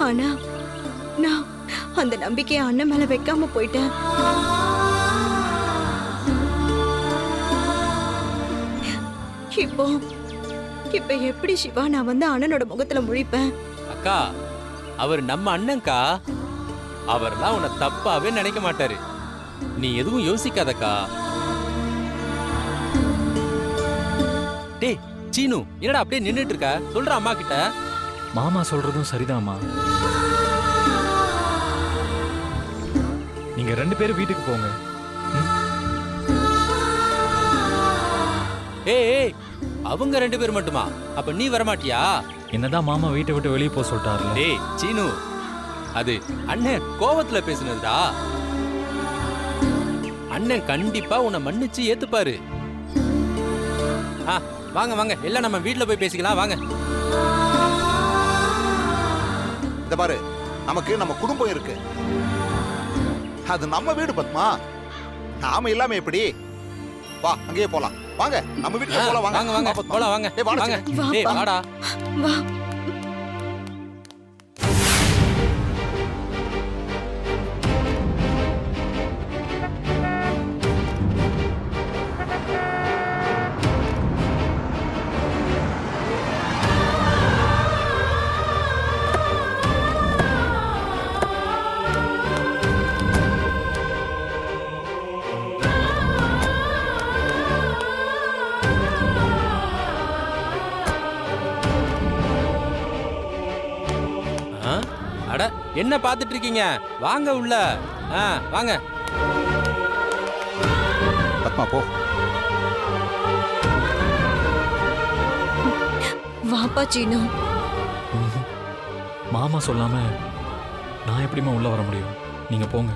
ஆனா நான் அந்த நம்பிக்கையை அண்ணன் மேல வைக்காம போயிட்டேன். இப்போ இப்ப எப்படி சிவா நான் வந்து அண்ணனோட முகத்துல முழிப்பேன்? அக்கா, அவர் நம்ம அண்ணன்கா. அவர்லாம் உன்னை தப்பாவே நினைக்க மாட்டாரு. நீ எதுவும் யோசிக்காதக்கா. டேய் சீனு, என்னடா அப்படியே நின்னுட்டு இருக்க? சொல்ற அம்மா கிட்ட. மாமா சொல்றதும் சரிதாம்மா. நீங்க 2 பேரும் வீட்டுக்கு போங்க. ஏய், அவங்க 2 பேர் மட்டுமா? அப்ப நீ வரமாட்டியா? என்னதான் மாமா வீட்டை விட்டு வெளியே போக சொல்லிட்டாருல. டேய் சீனு, அது அண்ணன் கோவத்துல பேசுனதுடா. அண்ணன் கண்டிப்பா உன்னை மன்னிச்சு ஏத்துப்பாரு. வாங்க வாங்க, எல்லாம் நம்ம வீட்டுல போய் பேசிக்கலாம் வாங்க. இந்த பாரு, நமக்கு நம்ம குடும்பம் இருக்கு. அது நம்ம வீடு பத்மா. நாம இல்லாம எப்படி? வா, அங்கேயே போலாம். வாங்க, நம்ம வீட்டுக்கு போலாம். வாங்க வாங்க வாங்க போலாம் வாங்க. வாங்க. டேய் வாடா. வா. அட, என்ன பாத்துட்டு இருக்கீங்க? வாங்க உள்ள. வாங்க. பத்மா போ. வாப்பா சீனு. மாமா சொல்லாம நான் எப்படிமா உள்ள வர முடியும்? நீங்க போங்க.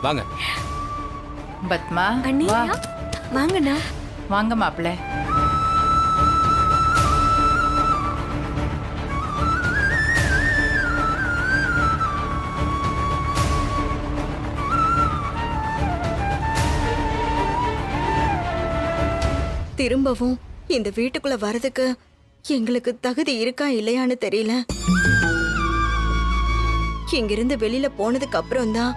வாங்க. பத்மா, அண்ணியா வாங்கண்ணா. வாங்க மாப்பிள்ள. திரும்பவும் இந்த வீட்டுக்குள்ள வரதுக்கு எங்களுக்கு தகுதி இருக்கா இல்லையான்னு தெரியல. இங்கிருந்து வெளியில போனதுக்கு அப்புறம் தான்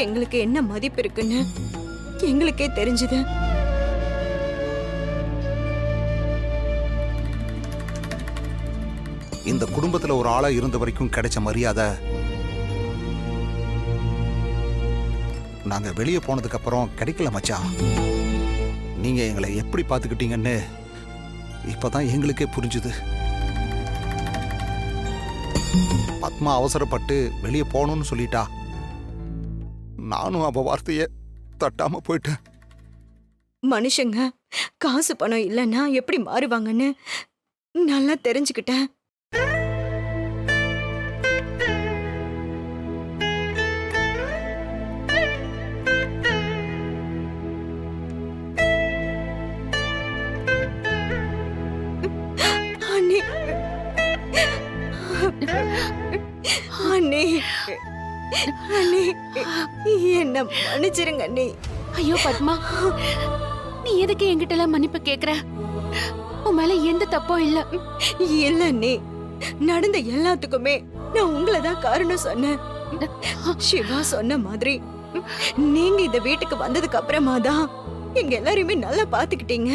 எங்களுக்கு என்ன மதிப்பு இருக்குன்னு எங்களுக்கே தெரிஞ்சது. இந்த குடும்பத்துல ஒரு ஆளா இருந்த வரைக்கும் கிடைச்ச மரியாதை நாங்க வெளியே போனதுக்கு அப்புறம் கிடைக்கல மச்சான். நீங்க எங்களை எப்படி பாத்துக்கிட்டீங்கன்னு இப்பதான் எங்களுக்கே புரிஞ்சுது. பத்மா அவசரப்பட்டு வெளியே போகணும்னு சொல்லிட்டா. நானும் அவ வார்த்தைய தட்டாம போயிட்டேன். மனுஷங்க காசு பணம் இல்லைன்னா எப்படி மாறுவாங்கன்னு நல்லா தெரிஞ்சுக்கிட்டேன். அண்ணே, அண்ணே, அண்ணே, என்ன மன்னிச்சிருங்க அண்ணே. ஐயோ பத்மா, நீ எதுக்கு என்கிட்ட எல்லாம் மன்னிப்பு கேக்குற? உன் மேல எந்த தப்பும் இல்ல. இல்ல அண்ணே, நடந்த எல்லாத்துக்குமே நான் உங்களதான் காரணம் சொன்னேன். சிவா சொன்ன மாதிரி நீங்க இந்த வீட்டுக்கு வந்ததுக்கு அப்புறமா தான் எங்க எல்லாரையுமே நல்லா பாத்துக்கிட்டீங்க.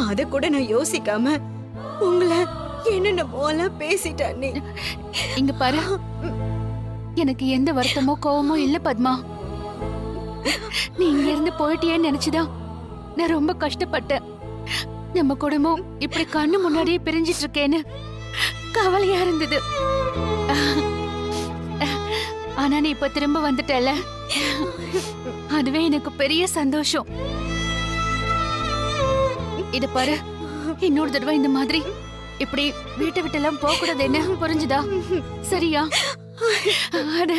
அத கூட நான் யோசிக்காம உங்களை என்னென்ன போல பேசிட்டேன். இங்க பாரு, எனக்கு எந்த வருத்தமோ கோவமோ இல்ல பத்மா. நீ இங்க இருந்து போயிட்டியேன்னு நினைச்சுதான் நான் ரொம்ப கஷ்டப்பட்டேன். நம்ம குடும்பம் இப்படி கண்ணு முன்னாடியே பிரிஞ்சிட்டு இருக்கேன்னு கவலையா இருந்தது. ஆனா நீ இப்ப திரும்ப வந்துட்டல, அதுவே எனக்கு பெரிய சந்தோஷம். இத பாரு, இன்னொரு தடவை இந்த மாதிரி இப்படி வீட்டை விட்டெல்லாம் போக கூடாது, என்ன புரிஞ்சுதா? சரியா? அட,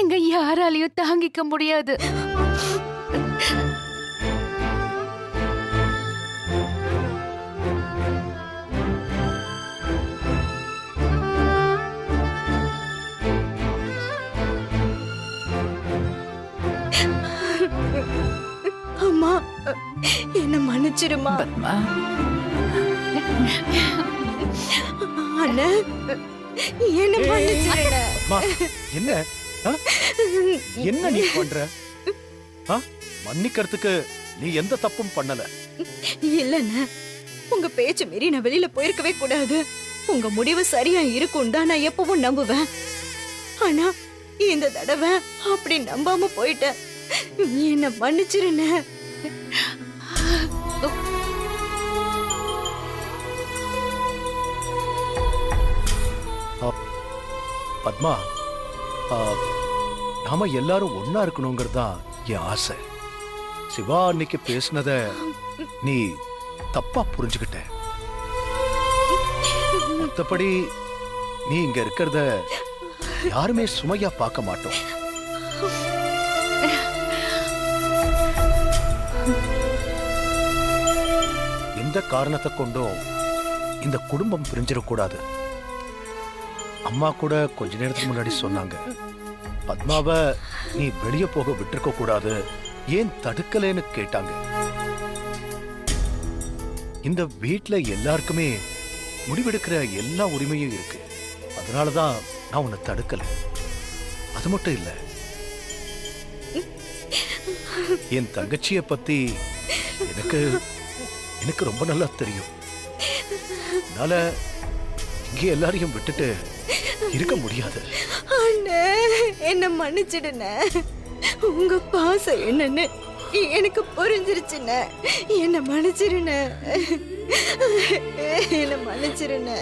எங்க யாராலையும் தாங்கிக்க முடியாது. என்ன மன்னிச்சிருமா. பத்மா அண்ணே, என்ன மன்னிச்சிருண்ணே. அம்மா, என்ன ஆ? என்ன நீ பண்ற ஆ? மன்னிக்கிறதுக்கு நீ எந்த தப்பும் பண்ணல. இல்லண்ணே, உங்க பேச்சு மீறி நான் வெளியில போயிருக்கவே கூடாது. உங்க முடிவு சரியா இருக்கும் தான் நான் எப்பவும் நம்புவேன். ஆனா இந்த தடவை அப்படி நம்பாம போயிட்டேன். என்ன மன்னிச்சிருண்ணே. பத்மா, நாம எல்லாரும் ஒன்னா இருக்கணுங்கிறது தான் என் ஆசை. சிவா அன்னைக்கு பேசினத நீ தப்பா புரிஞ்சுக்கிட்ட. மத்தபடி நீ இங்க இருக்கிறத யாருமே சுமையா பார்க்க மாட்டோம். எந்த காரணத்தை கொண்டும் இந்த குடும்பம் பிரிஞ்சிடக்கூடாது. அம்மா கூட கொஞ்ச நேரத்துக்கு முன்னாடி சொன்னாங்க, பத்மாவை நீ வெளியே போக விட்டுருக்க கூடாது, ஏன் தடுக்கலைன்னு கேட்டாங்க. இந்த வீட்ல எல்லாருக்குமே முடிவெடுக்கிற எல்லா உரிமையும் இருக்கு. அதனாலதான் நான் உன்னை தடுக்கல. அது மட்டும் இல்ல, என் தங்கச்சிய பத்தி எனக்கு எனக்கு ரொம்ப நல்லா தெரியும். அதனால இங்கே எல்லாரையும் விட்டுட்டு இருக்க முடியாது. அண்ணே, என்ன மன்னிச்சிடுண்ணே. உங்க பாசம் என்னன்னு எனக்கு புரிஞ்சிருச்சுண்ணே. என்ன மன்னிச்சிருண்ணே. என்ன மன்னிச்சிருண்ணே.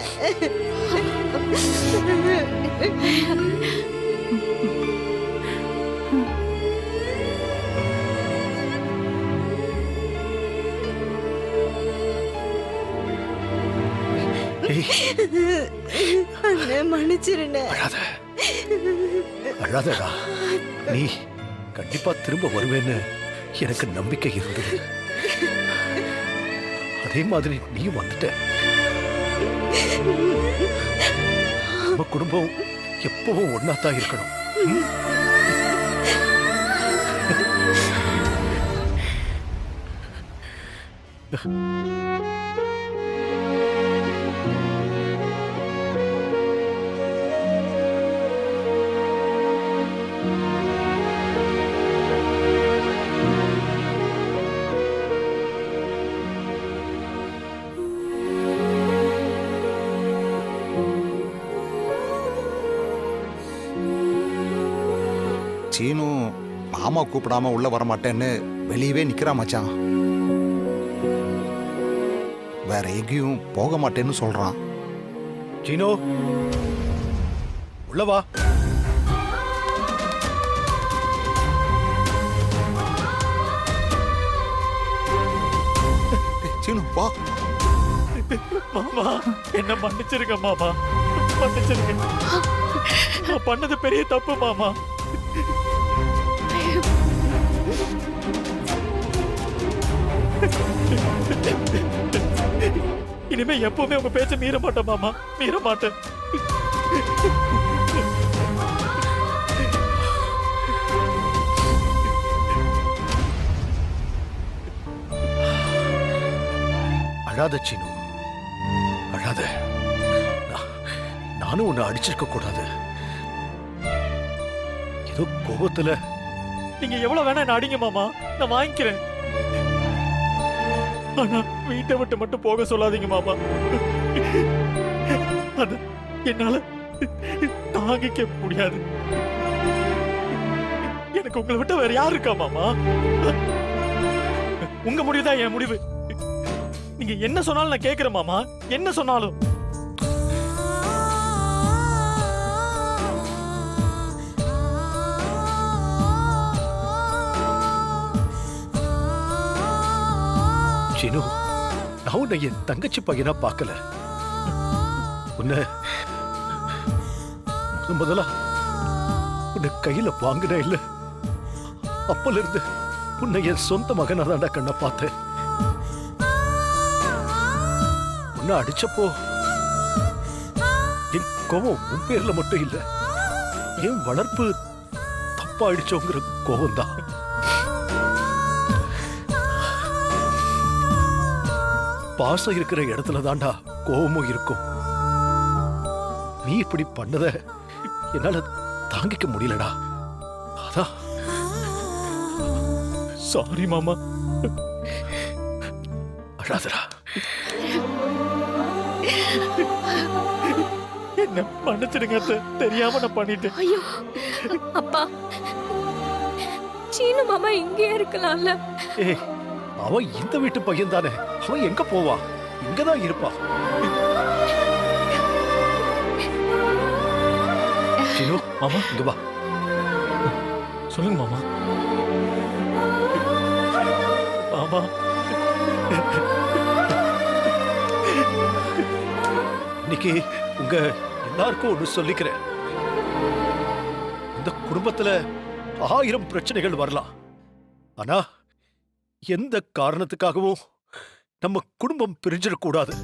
அண்ணே, மன்னிச்சிருண்ணே. அழாத, அழாதடா. நீ கண்டிப்பா திரும்ப வருவேன்னு எனக்கு நம்பிக்கை இருந்தது. அதே மாதிரி நீ வந்துட்ட. நம்ம குடும்பம் எப்பவும் ஒன்னாத்தான் இருக்கணும். ம்? சீனு மாமா கூப்பிடாம உள்ள வரமாட்டேன்னு வெளியவே நிக்கிறா மச்சான். வேற எங்கேயும் போக மாட்டேன்னு சொல்றான். சீனோ, உள்ள வா. சீனு வா. மாமா, என்ன மன்னிச்சிருங்க மாமா, மன்னிச்சிருங்க. நான் பண்ணது பெரிய தப்பு மாமா. இனிமே எப்பவுமே உங்க பேச்ச மீற மாட்டேன் மாமா, மீற மாட்டேன். அழாத சீனு, அழாத. நானும் உன்னை அடிச்சிருக்க கூடாது. ஏதோ கோபத்துல. நீங்க எவ்வளவு வேணா என்ன அடிங்க மாமா, நான் வாங்கிக்கிறேன். ஆனா வீட்டை விட்டு மட்டும் போக சொல்லாதீங்க மாமா. அது என்னால தாங்கிக்க முடியாது. எனக்கு உங்களை விட்டு வேற யாரு இருக்கா மாமா? உங்க முடிவுதான் என் முடிவு. நீங்க என்ன சொன்னாலும் நான் கேட்கிறேன் மாமா, என்ன சொன்னாலும். சீனு, நான் உன்னை என் தங்கச்சி பையனா பார்க்கல. உன்னை முதலா உன்னை கையில வாங்கின இல்ல, அப்பல இருந்து உன்னை என் சொந்த மகனா தாண்டா கண்ண பார்த்தேன். உன்னை அடிச்சப்போ என் கோபம் உன் பேர்ல மட்டும் இல்ல, என் வளர்ப்பு தப்பா அடிச்சோங்கிற கோபம் தான். பாசம் இருக்கிற இடத்துல தான்டா கோபமும் இருக்கும். நீ இப்படி பண்ணத என்னால தாங்கிக்க முடியலடா. அதான் சாரி மாமா. அழாதடா. என்ன மன்னிச்சிடுங்க அத்தை. தெரியாம நான் பண்ணிட்டேன். ஐயோ அப்பா, சீனு மாமா இங்கே இருக்கலாம்ல. ஏய், அவன் இந்த வீட்டு பையன் தானே. அவன் எங்க போவான்? இங்கதான் இருப்பான். சீனு, மாமா இங்க வா. சொல்லுங்க மாமா. மாமா இன்னைக்கு உங்க எல்லாருக்கும் ஒண்ணு சொல்லிக்கிறேன். இந்த குடும்பத்துல 1000 பிரச்சனைகள் வரலாம். ஆனா எந்த காரணத்துக்காகவும் நம்ம குடும்பம் பிரிஞ்சிடக்கூடாது.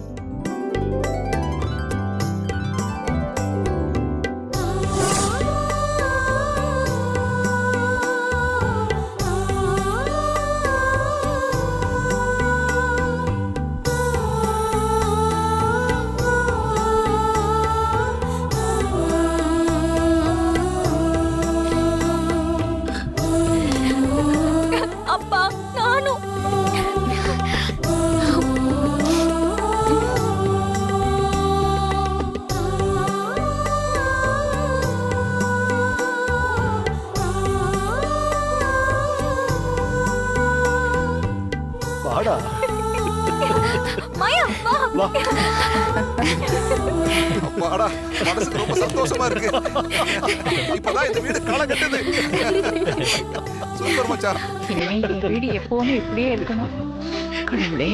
அப்பா நானும். வாடா. மாயா வா. வா. அப்பாடா, மனசுக்கு ரொம்ப சந்தோஷமா இருக்கு. இப்பதான் இந்த வீடு களை கட்டுது. சூப்பர் மச்சான். இனிமே இந்த வீடு எப்பவுமே இப்படியே இருக்கணும். கடவுளே.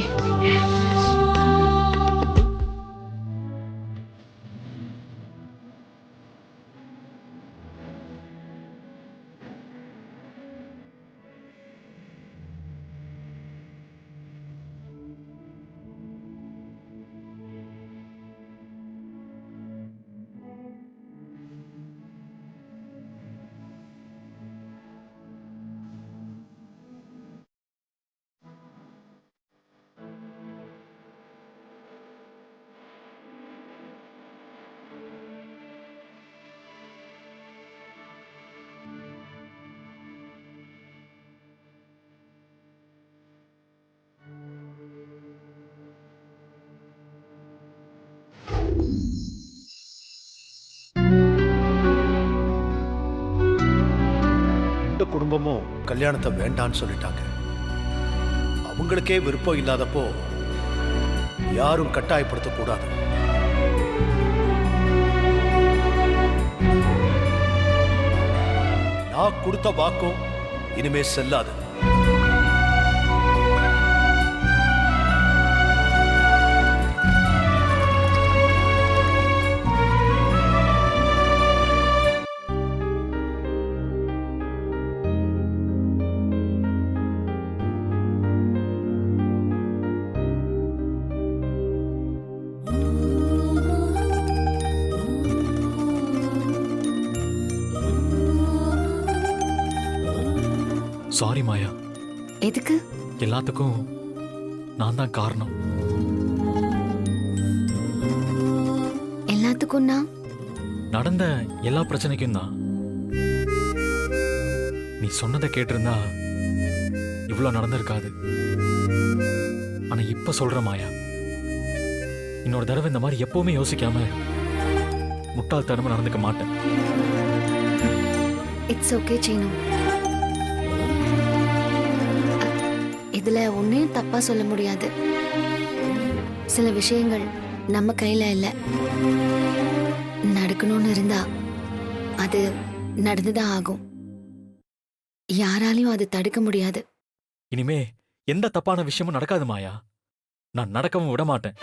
இந்த குடும்பமும் கல்யாணத்தை வேண்டான்னு சொல்லிட்டாங்க. அவங்களுக்கே விருப்பம் இல்லாதப்போ யாரும் கட்டாயப்படுத்த கூடாது. நான் கொடுத்த வாக்கும் இனிமே செல்லாது. சாரி மாயா. எதுக்கு? எல்லாத்துக்கும் நான் தான் காரணம். எல்லாத்துக்கும் நான்? நடந்த எல்லா பிரச்சனைக்கும் தான். நீ சொன்னதை கேட்டிருந்தா இவ்வளவு நடந்திருக்காது. ஆனா இப்ப சொல்ற மாயா, இன்னொரு தடவை இந்த மாதிரி எப்பவுமே யோசிக்காம முட்டாள்தனமா நடந்துக்க மாட்டேன். It's okay Seenu. இதுல ஒன்னையும் தப்பா சொல்ல முடியாது. சில விஷயங்கள் நம்ம கையில இல்ல. நடக்கணும்னு இருந்தா அது நடந்துதான் ஆகும். யாராலையும் அது தடுக்க முடியாது. இனிமே எந்த தப்பான விஷயமும் நடக்காது மாயா. நான் நடக்கவும் விட மாட்டேன்.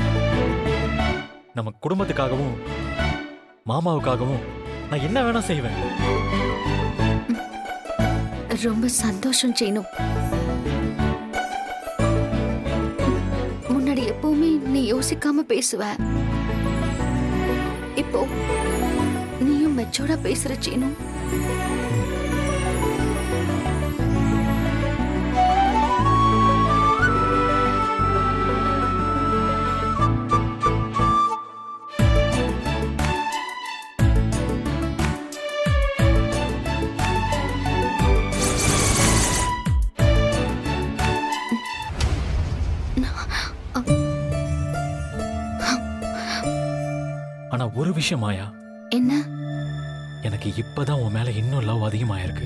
நம்ம குடும்பத்துக்காகவும் மாமாவுக்காகவும் நான் என்ன வேணா செய்வேன். ரொம்ப சந்தோஷம் சீனு. முன்னாடி எப்பவுமே நீ யோசிக்காம பேசுவ. இப்போ நீயும் மெச்சூர்டா பேசுற சீனு. ஒரு விஷயம் மாயா, என்ன? எனக்கு இப்பதான் உன் மேல இன்னும் லவ் அதிகமாயிருக்கு.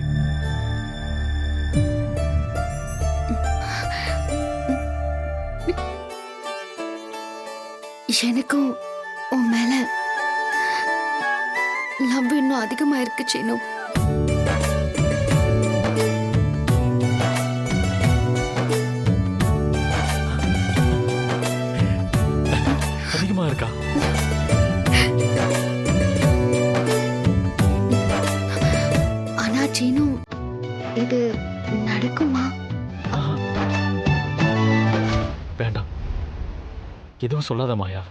எனக்கும் உன் மேல லவ் இன்னும் அதிகமா இருக்கு சீனு. அதிகமா இருக்கா? ஆனா சீனு, இது நடக்குமா? வேண்டாம், எதுவும் சொல்லாத மாயா.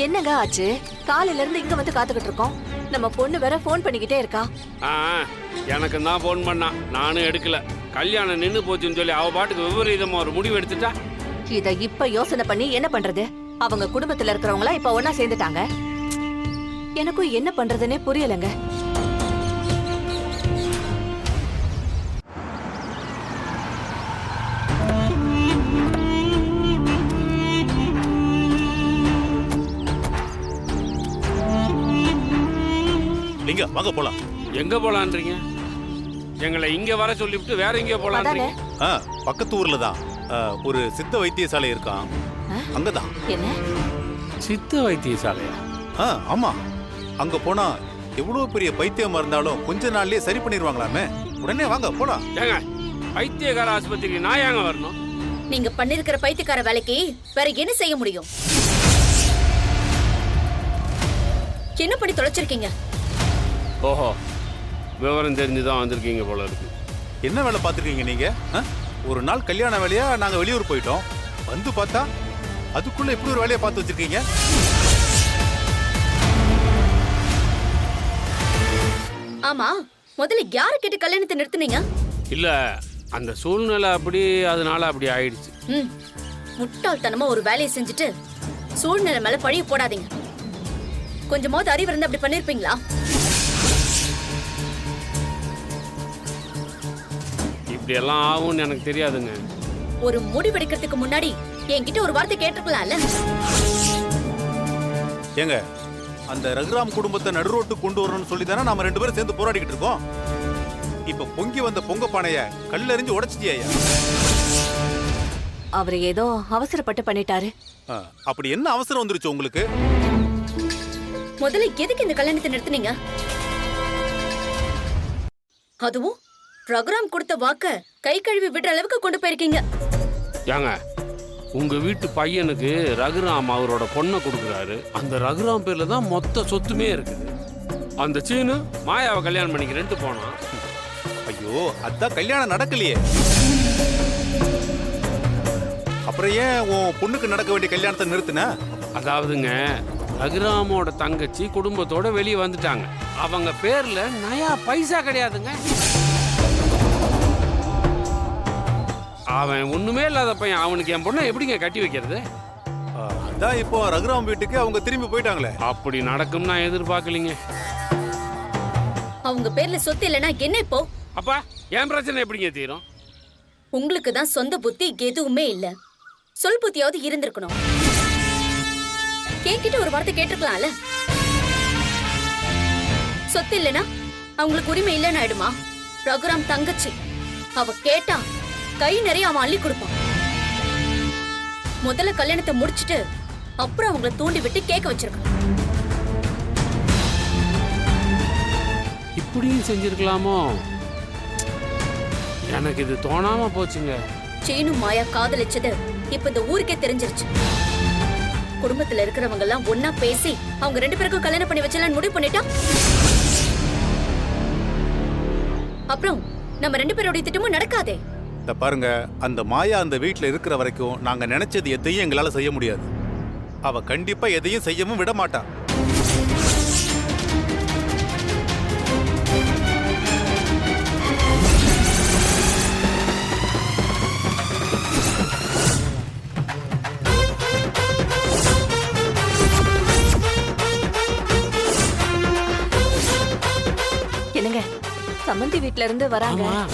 என்னங்க ஆச்சு? காலையில இருந்து இங்க வந்து காத்துக்கிட்டு இருக்கோம். நம்ம பொண்ணு வேற ஃபோன் பண்ணிக்கிட்டே இருக்கா. எனக்கு தான் ஃபோன் பண்ணா, நானும் எடுக்கல. கல்யாணம் நின்னு போச்சுன்னு சொல்லி அவ பாட்டுக்கு விபரீதமா ஒரு முடிவு எடுத்துட்டா. இத இப்ப யோசனை பண்ணி என்ன பண்றது? அவங்க குடும்பத்துல இருக்கிறவங்களா இப்ப ஒன்னா சேர்ந்துட்டாங்க. எனக்கும் என்ன பண்றதுன்னே புரியலங்க. லிங்க வாங்க போலாம். எங்க போலான்றீங்க? எங்களை இங்க வர சொல்லிவிட்டு வேற எங்க போலான்றீங்க? பக்கத்து ஊர்ல தான் ஒரு சித்த வைத்தியசாலை இருக்கான், அங்கதான். என்ன சித்த வைத்தியசாலையா? ஆமா, அங்க போனா எவ்வளவு பெரிய பைத்தியமா இருந்தாலும் கொஞ்ச நாள்லயே சரி பண்ணிடுவாங்களாமே. உடனே வாங்க போலாம். ஏங்க, பைத்தியக்கார ஆஸ்பத்திரிக்கு நான் ஏங்க வரணும்? நீங்க பண்ணிருக்கிற பைத்தியக்கார வேலைக்கு வேற என்ன செய்ய முடியும்? என்ன பண்ணி தொலைச்சிருக்கீங்க? ஓஹோ, விவரம் தெரிஞ்சுதான் வந்திருக்கீங்க போல இருக்கு. என்ன வேலை பார்த்துருக்கீங்க நீங்க? ஒரு நாள் கல்யாண வேலையா நாங்க வெளியூர் போயிட்டோம், வந்து பார்த்தா அதுக்குள்ள இப்படி ஒரு வேலையை பார்த்து வச்சிருக்கீங்க. ஆமா, முதல்ல யாரு கேட்டு கல்யாணத்தை நிறுத்துனீங்க? இல்ல, அந்த சூழ்நிலை அப்படி, அதனால அப்படி ஆயிடுச்சு. முட்டாள்தனமா ஒரு வேலையை செஞ்சுட்டு சூழ்நிலை மேல பழிய போடாதீங்க. கொஞ்சமாவது அறிவு இருந்து அப்படி பண்ணிருப்பீங்களா? இப்படி எல்லாம் ஆகும்னு எனக்கு தெரியாதுங்க. ஒரு முடிவெடுக்கிறதுக்கு முன்னாடி என்கிட்ட ஒரு வார்த்தை கேட்டிருக்கலாம்ல. ஏங்க, அந்த ரகுராம் குடும்பத்தை நடுரோட்டு கொண்டு வரணும்னு சொல்லி தானே நாம ரெண்டு பேரும் சேர்ந்து போராடிக்கிட்டு இருக்கோம். இப்ப பொங்கி வந்த பொங்க பானைய கல்லெறிஞ்சு உடைச்சிட்டியா? அவர் ஏதோ அவசரப்பட்டு பண்ணிட்டாரு. அப்படி என்ன அவசரம் வந்துருச்சு உங்களுக்கு? முதல்ல எதுக்கு இந்த கல்யாணத்தை நிறுத்துனீங்க? அதுவும் ரகுராம் கொடுத்த வாக்க கை கழுவி விடுற அளவுக்கு கொண்டு போயிருக்கீங்க. ஏங்க, உங்க வீட்டு பையனுக்கு ரகுராம் அவரோட பொண்ணை கொடுக்குறாரு. அந்த ரகுராம் பேர்ல தான் மொத்த சொத்துமே இருக்குது. அந்த சீனு மாயாவை கல்யாணம் பண்ணிக்கிறேன்ட்டு போனான். ஐயோ, அதான் கல்யாணம் நடக்கலையே. அப்புறம் ஏன் உன் பொண்ணுக்கு நடக்க வேண்டிய கல்யாணத்தை நிறுத்தின? அதாவதுங்க, ரகுராமோட தங்கச்சி குடும்பத்தோட வெளியே வந்துட்டாங்க. அவங்க பேர்ல நயா பைசா கிடையாதுங்க. அவன் ஒண்ணுமே இல்லாத பையன், அவனுக்கு என் பொண்ணை எப்படிங்க கட்டி வைக்கிறது? தான் இப்போ ரகுராம் வீட்டுக்கு அவங்க திரும்பி போயிட்டாங்களே. அப்படி நடக்கும் நான் எதிர்பார்க்கலீங்க. அவங்க பேர்ல சொத்து இல்லைன்னா என்ன இப்போ? அப்பா என் பிரச்சனை எப்படிங்க தீரும்? உங்களுக்கு தான் சொந்த புத்தி எதுவுமே இல்ல. சொல் புத்தியாவது இருந்திருக்கணும். என்கிட்ட ஒரு வார்த்தை கேட்டிருக்கலாம்ல. சொத்து இல்லைன்னா அவங்களுக்கு உரிமை இல்லைன்னு ஆயிடுமா? ரகுராம் தங்கச்சி, அவ கேட்டா கை நிறைய அவன் அள்ளி கொடுப்பான். முதல்ல கல்யாணத்தை முடிச்சிட்டு அப்புறம் அவங்கள தூண்டி விட்டு கேட்க வச்சிருக்கான். இப்படியும் செஞ்சிருக்கலாமோ? எனக்கு இது தோணாம போச்சுங்க. சீனு மாயா காதலிச்சது இப்ப இந்த ஊருக்கே தெரிஞ்சிருச்சு. குடும்பத்துல இருக்கிறவங்க எல்லாம் ஒன்னா பேசி அவங்க 2 பேருக்கும் கல்யாணம் பண்ணி வச்சலான்னு முடிவு பண்ணிட்டா அப்புறம் நம்ம 2 பேரோட திட்டமும் நடக்காதே. இந்த பாருங்க, அந்த மாயா அந்த வீட்டுல இருக்கிற வரைக்கும் நாங்க நினைச்சது எதையும் எங்களால செய்ய முடியாது. அவ கண்டிப்பா எதையும் செய்யவும் விட மாட்டா. என்னங்க, சம்மந்தி வீட்ல இருந்து வராங்க. ஆமா.